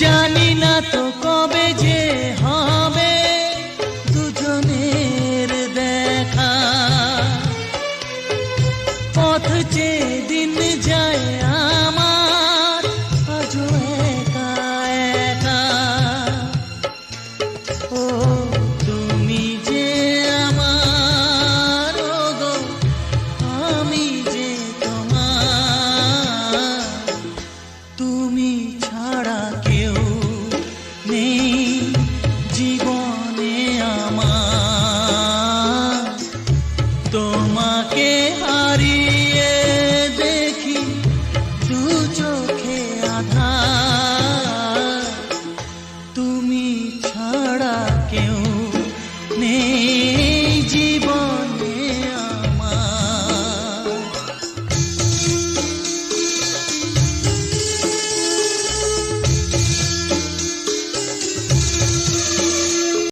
জানি না তো কবে যে হবে দুজনের দেখা, পথ চেয়ে দিন যায় আমার আজও একা একা। ও তুমি যে আমার, ওগো আমি যে তোমার, তুমি